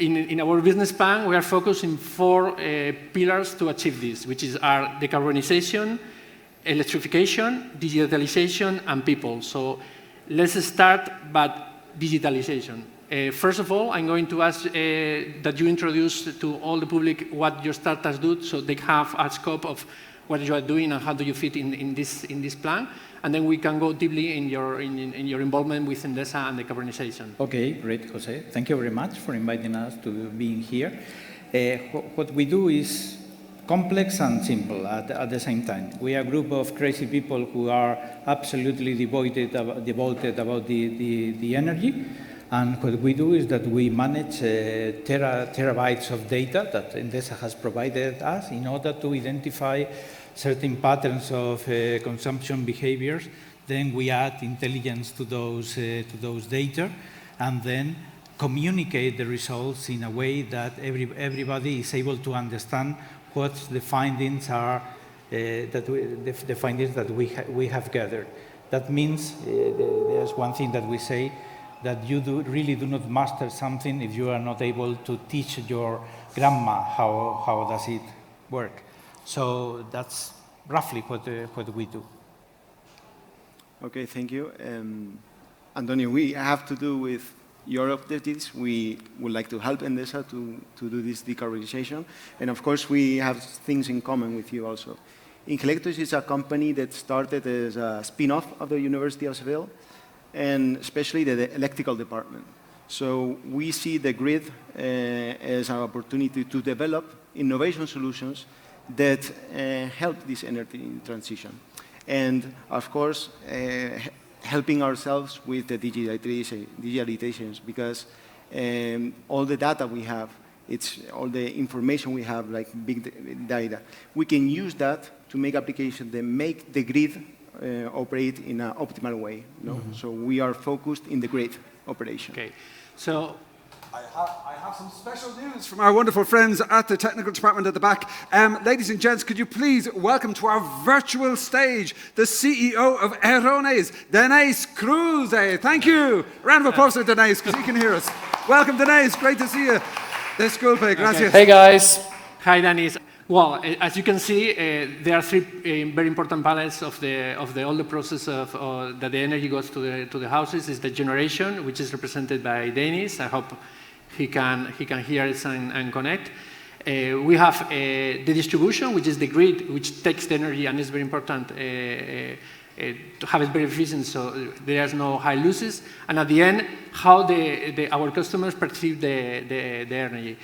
in our business plan, we are focused in 4 pillars to achieve this, which are decarbonization, electrification, digitalization, and people. So let's start by digitalization. First of all, I'm going to ask that you introduce to all the public what your startups do, so they have a scope of what you are doing and how do you fit in this plan. And then we can go deeply in your involvement with Endesa and decarbonization. Okay, great, Jose. Thank you very much for inviting us to being here. What we do is complex and simple at the same time. We are a group of crazy people who are absolutely devoted about the energy. And what we do is that we manage terabytes of data that Endesa has provided us in order to identify certain patterns of consumption behaviors. Then we add intelligence to those data, and then communicate the results in a way that everybody is able to understand what the findings are, the findings that we have gathered. That means there's one thing that we say, that you really do not master something if you are not able to teach your grandma how does it work. So that's roughly what we do. Okay, thank you. Antonio, we have to do with your objectives. We would like to help Endesa to do this decarbonization. And of course, we have things in common with you also. Ingelectus is a company that started as a spin-off of the University of Seville, and especially the electrical department. So we see the grid as an opportunity to develop innovation solutions that help this energy transition. And of course, helping ourselves with the digitalizations, because all the data we have, it's all the information we have, like big data. We can use that to make applications that make the grid operate in an optimal way. No? Mm-hmm. So we are focused in the grid operation. Okay. So I have some special news from our wonderful friends at the technical department at the back. Ladies and gents, could you please welcome to our virtual stage the CEO of Ironis, Denise Cruz. Thank you. Round of applause for Denise, because he can hear us. Welcome, Denise. Great to see you. Disculpe. Gracias. Hey, guys. Hi, Denise. Well, as you can see, there are 3 very important panels of all the process of that the energy goes to the houses. Is the generation, which is represented by Dennis. I hope he can hear us and connect. We have the distribution, which is the grid, which takes the energy and is very important to have it very efficient, so there's no high losses. And at the end, how our customers perceive the energy.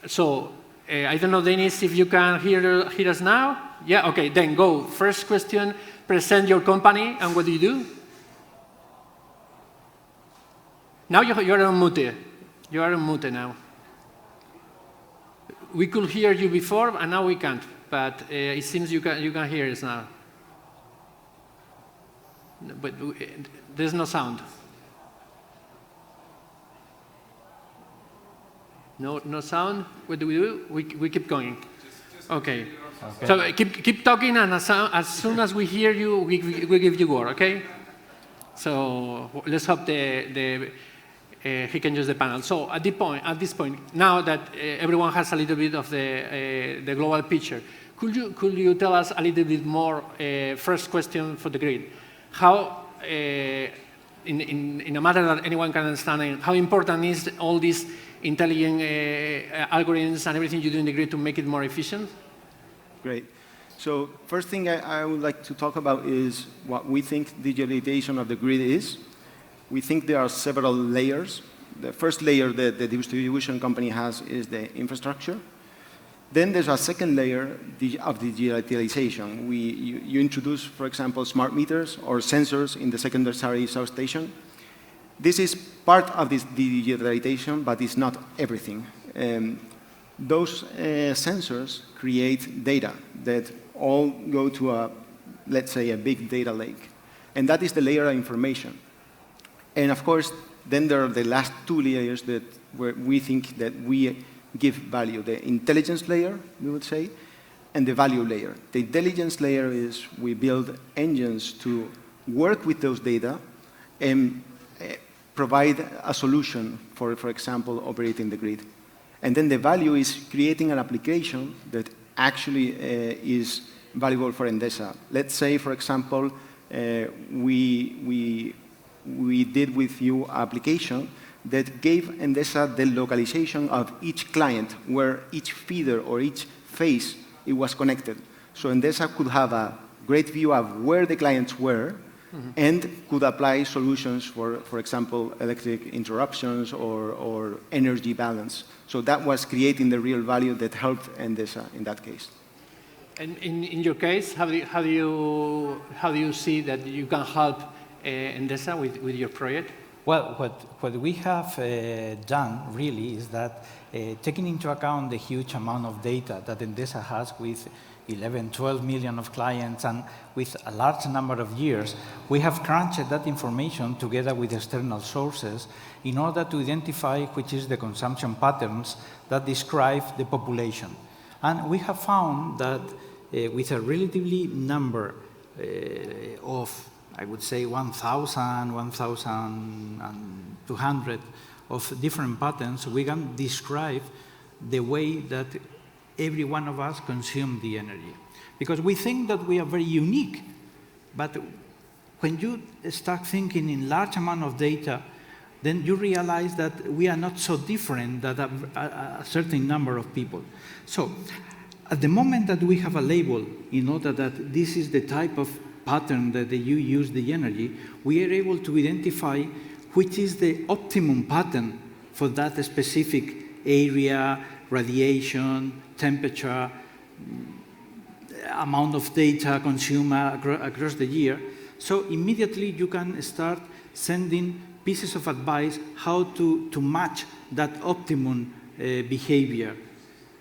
So. I don't know, Dennis, if you can hear us now? Yeah, okay, then go. First question, present your company and what do you do? Now you're on mute. You are on mute now. We could hear you before, and now we can't, but it seems you can hear us now. But there's no sound. No sound. What do we do? We keep going. Okay. So keep talking, and as soon as we hear you, we give you word. Okay. So let's hope he can use the panel. So at this point, now that everyone has a little bit of the global picture, could you tell us a little bit more? First question for the grid: how, in a matter that anyone can understand, how important is all this intelligent algorithms and everything you do in the grid to make it more efficient? Great. So first thing I would like to talk about is what we think digitalization of the grid is. We think there are several layers. The first layer that the distribution company has is the infrastructure. Then there's a second layer of digitalization. You introduce, for example, smart meters or sensors in the secondary substation. This is part of this digitalization, but it's not everything. Those sensors create data that all go to let's say, a big data lake. And that is the layer of information. And of course, then there are the last 2 layers where we think that we give value. The intelligence layer, we would say, and the value layer. The intelligence layer is we build engines to work with those data and provide a solution for example, operating the grid. And then the value is creating an application that actually is valuable for Endesa. Let's say, for example, we did with you an application that gave Endesa the localization of each client, where each feeder or each phase it was connected. So Endesa could have a great view of where the clients were and could apply solutions for example, electric interruptions or energy balance. So that was creating the real value that helped Endesa in that case. And in your case, how do you see that you can help Endesa with your project? Well, what we have done really is that taking into account the huge amount of data that Endesa has with 11, 12 million of clients and with a large number of years, we have crunched that information together with external sources in order to identify which is the consumption patterns that describe the population. And we have found that with a relatively number of, I would say, 1,000, 1,200 of different patterns, we can describe the way that every one of us consume the energy. Because we think that we are very unique, but when you start thinking in large amount of data, then you realize that we are not so different than a certain number of people. So, at the moment that we have a label in order that this is the type of pattern that you use the energy, we are able to identify which is the optimum pattern for that specific area, radiation, temperature, amount of data consumed across the year. So immediately you can start sending pieces of advice how to match that optimum behavior.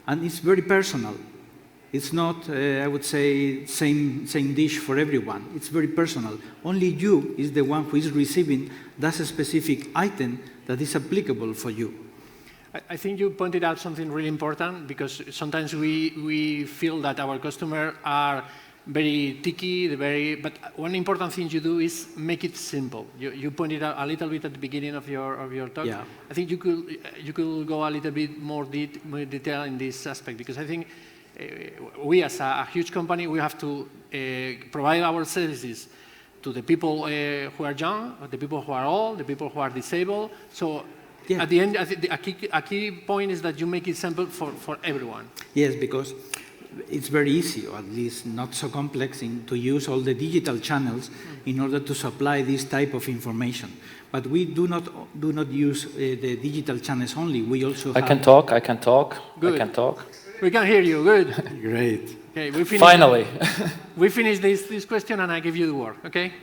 And it's very personal. It's not, I would say, same dish for everyone. It's very personal. Only you is the one who is receiving that specific item that is applicable for you. I think you pointed out something really important, because sometimes we feel that our customers are very ticky, but one important thing you do is make it simple. You pointed out a little bit at the beginning of your talk. Yeah. I think you could go a little bit more detail in this aspect, because I think we as a huge company, we have to provide our services to the people who are young, the people who are old, the people who are disabled. So yeah. At the end, I think a key point is that you make it simple for everyone. Yes, because it's very easy, or at least not so complex, to use all the digital channels in order to supply this type of information. But we do not use the digital channels only. We also I can talk. Good. I can talk. We can hear you. Good. Great. Okay, we finished. Finally. We finished this question, and I give you the word. Okay.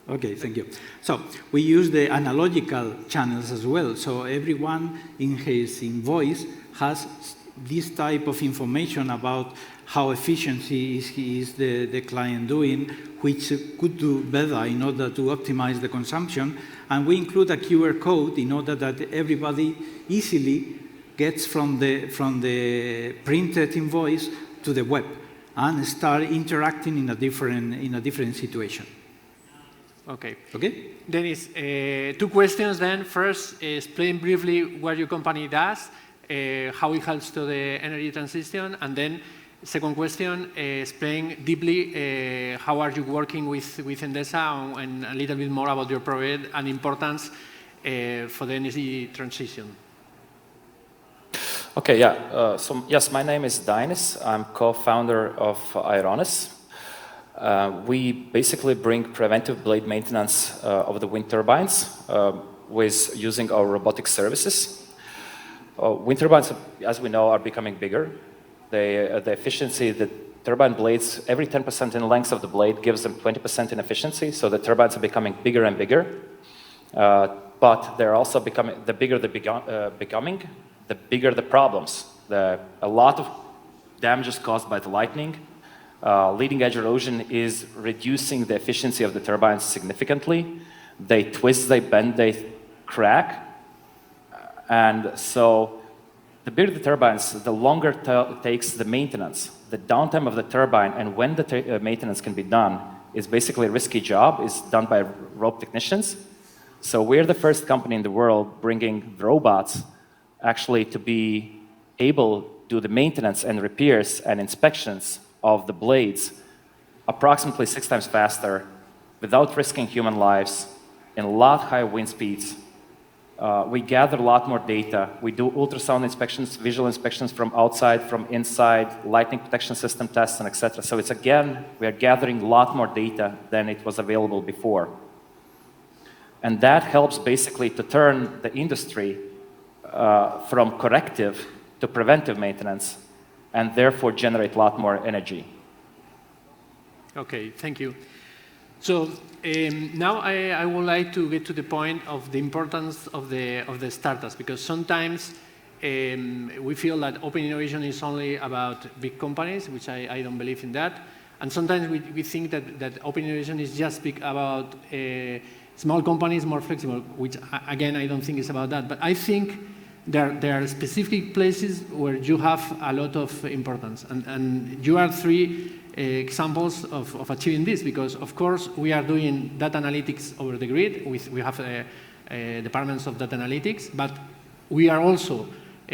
Okay, thank you. So we use the analogical channels as well. So everyone in his invoice has this type of information about how efficiency is the client doing, which could do better in order to optimize the consumption. And we include a QR code in order that everybody easily gets from the printed invoice to the web and start interacting in a different situation. Okay. Okay. Dennis, two questions then. First, explain briefly what your company does, how it helps to the energy transition, and then second question, explain deeply how are you working with Endesa, and a little bit more about your project and importance for the energy transition. Okay, yeah. So yes, my name is Ironis. I'm co-founder of Ironis. We basically bring preventive blade maintenance of the wind turbines with using our robotic services. Wind turbines, as we know, are becoming bigger. The efficiency, the turbine blades, every 10% in length of the blade gives them 20% in efficiency, so the turbines are becoming bigger and bigger. But they're also becoming, the bigger they're becoming, the bigger the problems. A lot of damages caused by the lightning. Leading edge erosion is reducing the efficiency of the turbines significantly. They twist, they bend, they crack. And so the bigger the turbines, the longer it takes the maintenance. The downtime of the turbine and when the maintenance can be done is basically a risky job. It's done by rope technicians. So we're the first company in the world bringing robots actually to be able to do the maintenance and repairs and inspections of the blades approximately 6 times faster without risking human lives in a lot higher wind speeds. We gather a lot more data. We do ultrasound inspections, visual inspections from outside, from inside, lightning protection system tests, and etc. So it's again, we are gathering a lot more data than it was available before. And that helps basically to turn the industry from corrective to preventive maintenance, and therefore generate a lot more energy. Okay, thank you. So now I would like to get to the point of the importance of the startups, because sometimes we feel that open innovation is only about big companies, which I don't believe in that. And sometimes we think that open innovation is just about small companies, more flexible, which again, I don't think it's about that. But I think there are specific places where you have a lot of importance. And you are 3 examples of achieving this, because of course we are doing data analytics over the grid. We have departments of data analytics, but we are also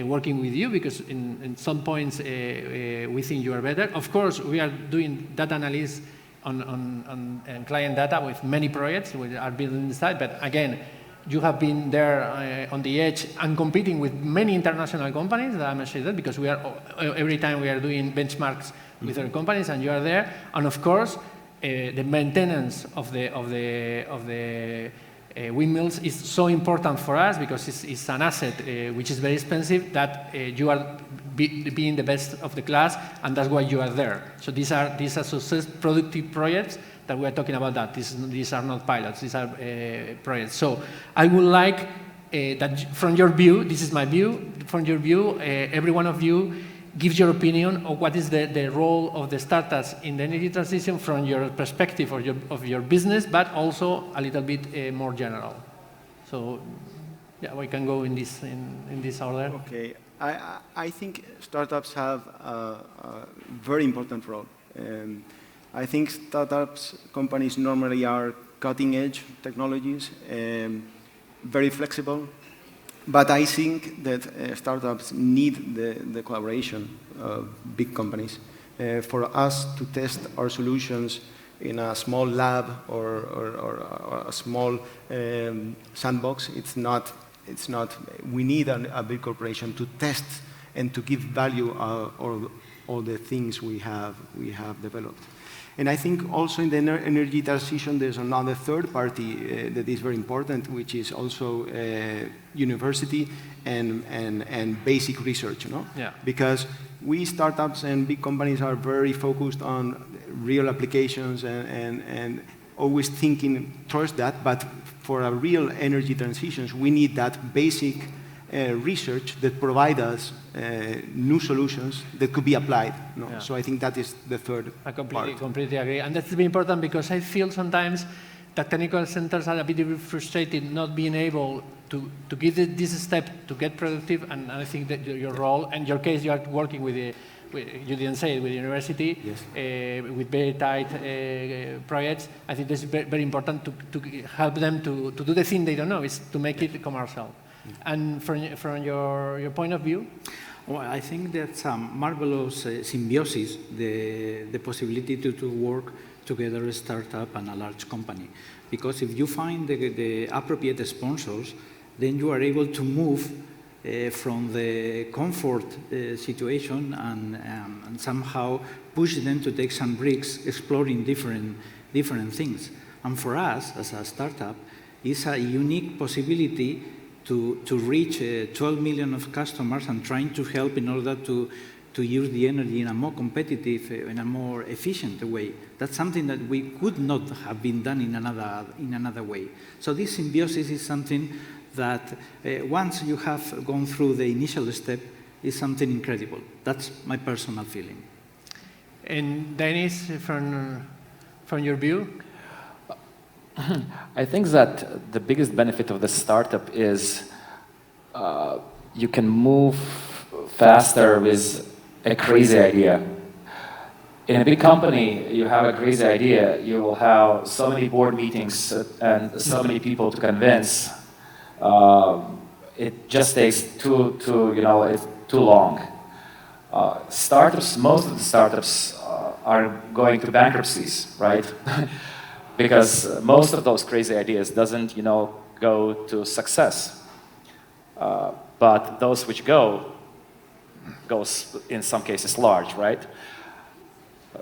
working with you because in some points we think you are better. Of course, we are doing data analysis on client data with many projects we are building inside, but again, you have been there on the edge and competing with many international companies, that I must say that, because we are every time we are doing benchmarks with other companies, and you are there. And of course, the maintenance of the windmills is so important for us because it's an asset which is very expensive, that you are being the best of the class, and that's why you are there. So these are success productive projects that we are talking about. That these are not pilots; these are projects. So I would like that from your view, this is my view. From your view, every one of you gives your opinion of what is the role of the startups in the energy transition from your perspective of your business, but also a little bit more general. So, yeah, we can go in this order. Okay, I think startups have a very important role. I think startups companies normally are cutting-edge technologies, very flexible. But I think that startups need the collaboration of big companies. For us to test our solutions in a small lab or a small sandbox, it's not. We need a big corporation to test and to give value all the things we have developed. And I think also in the energy transition, there's another third party that is very important, which is also university and basic research, you know? Yeah. Because we startups and big companies are very focused on real applications and always thinking towards that, but for a real energy transitions, we need that basic research that provide us new solutions that could be applied. No? Yeah. So I think that is the third I part. completely agree. And that's very important because I feel sometimes that technical centers are a bit frustrated not being able to give this step to get productive. And I think that your role, and your case, you are working with you didn't say it, with the university, Yes. With very tight projects. I think this is very important to help them to do the thing they don't know, is to make it commercial. And from your point of view? Well, I think that's a marvelous symbiosis, the possibility to work together, a startup and a large company. Because if you find the appropriate sponsors, then you are able to move from the comfort situation and somehow push them to take some risks, exploring different things. And for us, as a startup, it's a unique possibility to reach 12 million of customers and trying to help in order to use the energy in a more competitive, in a more efficient way. That's something that we could not have been done in another way. So this symbiosis is something that once you have gone through the initial step, is something incredible. That's my personal feeling. And Dennis, from your view? I think that the biggest benefit of the startup is you can move faster with a crazy idea. In a big company, you have a crazy idea, you will have so many board meetings and so many people to convince. It just takes it's too long. Startups, most of the startups are going to bankruptcies, right? Because most of those crazy ideas doesn't, go to success. But those which goes in some cases large, right?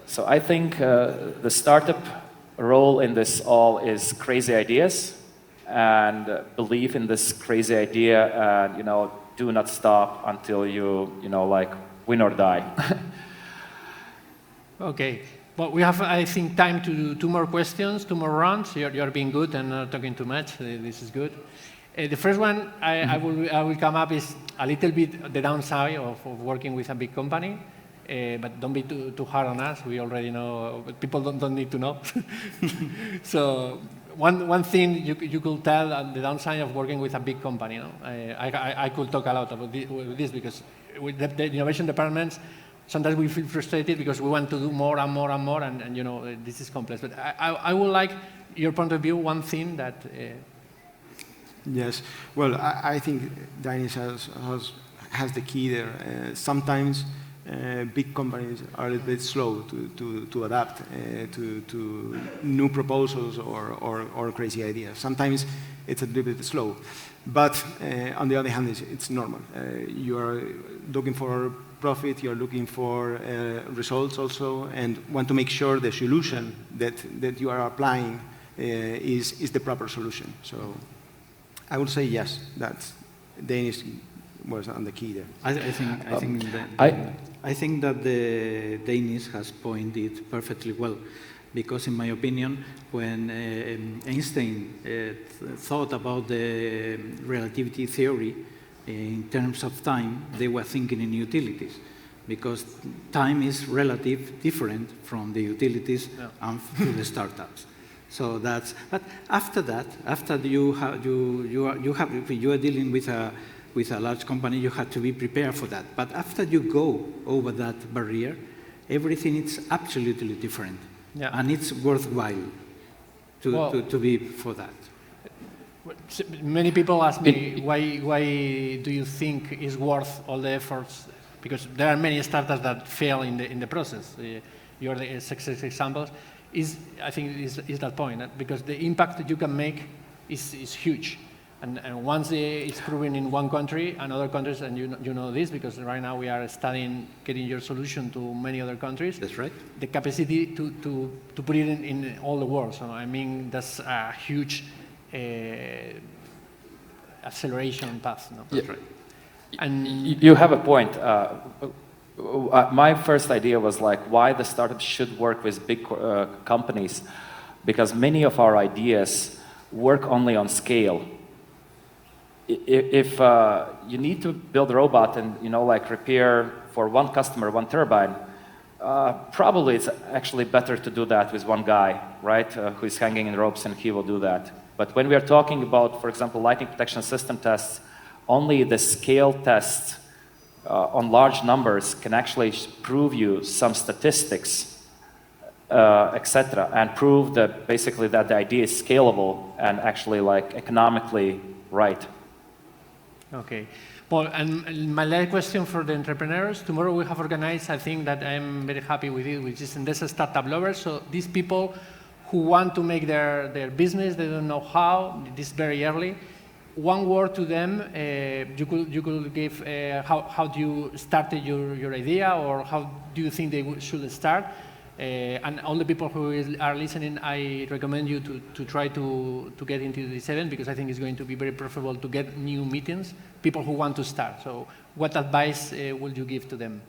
So I think the startup role in this all is crazy ideas and believe in this crazy idea and, do not stop until you, like win or die. Okay. Well, we have, I think, time to do 2 more questions, 2 more rounds. You're being good and not talking too much. This is good. The first one I will come up is a little bit the downside of working with a big company. But don't be too hard on us. We already know. But people don't need to know. So one thing you could tell the downside of working with a big company. I could talk a lot about this because with the innovation departments, sometimes we feel frustrated because we want to do more and more and more, and this is complex. But I would like your point of view. One thing that. Yes. Well, I think Dennis has the key there. Sometimes. Big companies are a little bit slow to adapt to new proposals or crazy ideas. Sometimes it's a little bit slow. But on the other hand, it's normal. You are looking for profit, you're looking for results also, and want to make sure the solution that you are applying is the proper solution. So I would say yes, that Danish was on the key there. I think that the Danish has pointed perfectly well, because in my opinion, when Einstein thought about the relativity theory in terms of time, they were thinking in utilities, because time is relative different from the utilities and to the startups. So that's. But after that, after you are dealing with a large company, you have to be prepared for that. But after you go over that barrier, everything is absolutely different. Yeah. And it's worthwhile to be for that. Many people ask me, why do you think it's worth all the efforts? Because there are many startups that fail in the process. You're the success examples. I think is that point, because the impact that you can make is huge. And once it's proven in one country and other countries, and you know this because right now we are studying getting your solution to many other countries. That's right. The capacity to put it in all the world. So I mean that's a huge acceleration path. No? That's right. And you have a point. My first idea was like why the startups should work with big companies, because many of our ideas work only on scale. If you need to build a robot and like repair for one customer 1 turbine, probably it's actually better to do that with one guy, right? Who is hanging in ropes and he will do that. But when we are talking about, for example, lightning protection system tests, only the scale tests on large numbers can actually prove you some statistics, etc., and prove that basically that the idea is scalable and actually like economically right. Okay. Well, and my last question for the entrepreneurs. Tomorrow we have organized, I think that I'm very happy with it, which is Endesa Startup Lovers. So these people who want to make their business, they don't know how, this very early. One word to them, you could give how do you started your idea, or how do you think they should start? And all the people who are listening, I recommend you to try to get into this event, because I think it's going to be very preferable to get new meetings, people who want to start. So what advice would you give to them?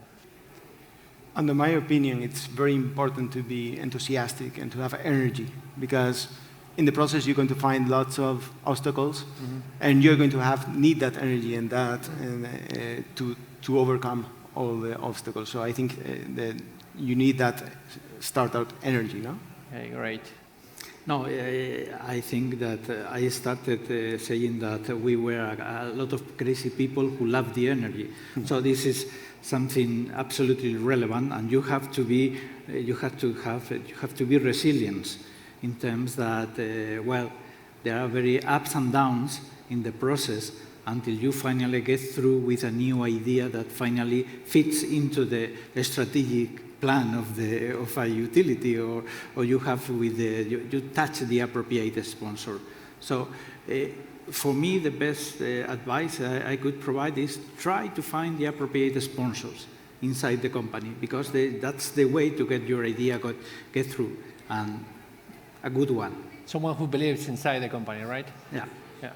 Under my opinion, it's very important to be enthusiastic and to have energy, because in the process you're going to find lots of obstacles, and you're going to need that energy and to overcome all the obstacles. So I think that you need that startup energy, no? Okay, great. No, I think that I started saying that we were a lot of crazy people who love the energy. So this is something absolutely relevant, and you have to be resilient in terms that well, there are very ups and downs in the process, until you finally get through with a new idea that finally fits into the strategic plan of a utility, or you have with you touch the appropriate sponsor. So for me, the best advice I could provide is try to find the appropriate sponsors inside the company, because that's the way to get your idea get through, and a good one. Someone who believes inside the company, right? Yeah. Yeah.